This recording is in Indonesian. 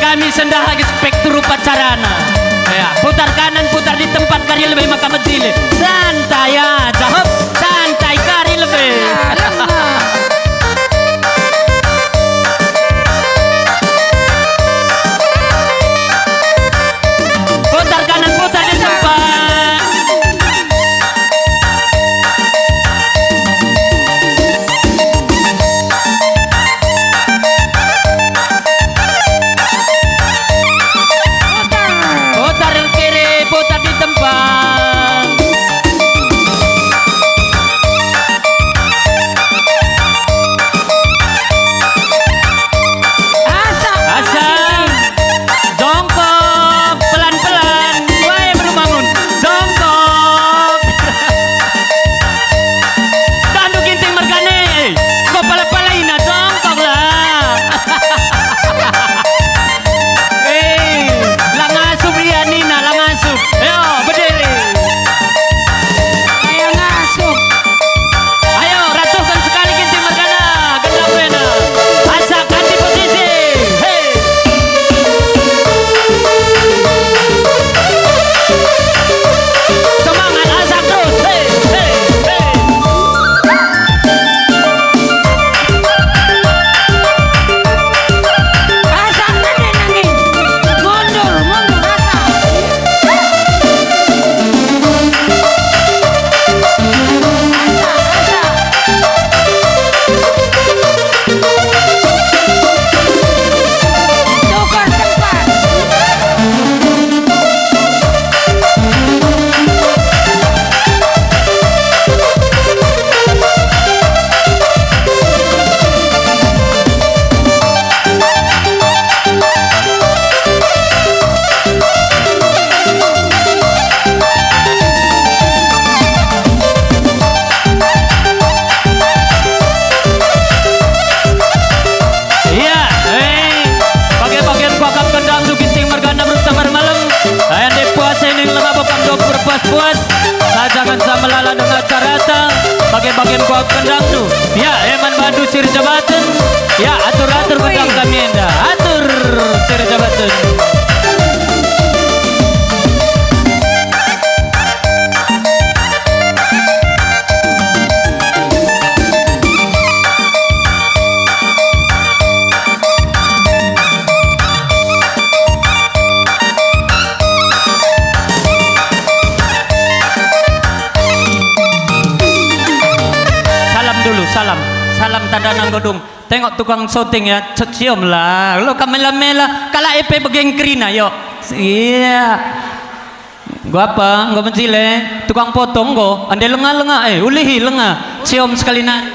kami sendah lagi spektrum pacarana. Ya, putar kanan putar di tempat kari lebih maka menjile. Santai aja, hop, santai kari lebih. Putar kanan putar di tempat. Putar kiri putar di tempat. Asam jongkok pelan-pelan. Woi baru bangun jongkok. Tandu ginting mergane. Kok pala-palaina jongkok lah. Langasup dia Nina langasup. Ayo berdiri. Ayo ngasup. Ayo ratukan sekali ginting mergana. Gendang wena. Asak ganti posisi. Hey. Semangat asak terus. Hey, hey, hey. Asa nanti. Mundur, mundur asa. Tukar tempat. Iya, bagian-bagian kuakam kendang du ginting mergana bertamar malam. Ayan di puas ini lemah bokam dok berpuas-puas. Sajangan sama lala dengan carata. Bagian-bagian kuakam kendang du. Ya, eman bandu sir jabatan. Ya, atur-atur kendang kami enda. Atur sir jabatan. Salam dulu, salam tanda nang godung. Tengok tukang syuting ya, cium lah. Lo kamela-mela, kala EP begeng krina yo. Iya. Gua apa? Gua mencile. Tukang potong go. Ande lenga-lenga, ulihi lenga. Cium sekali nak.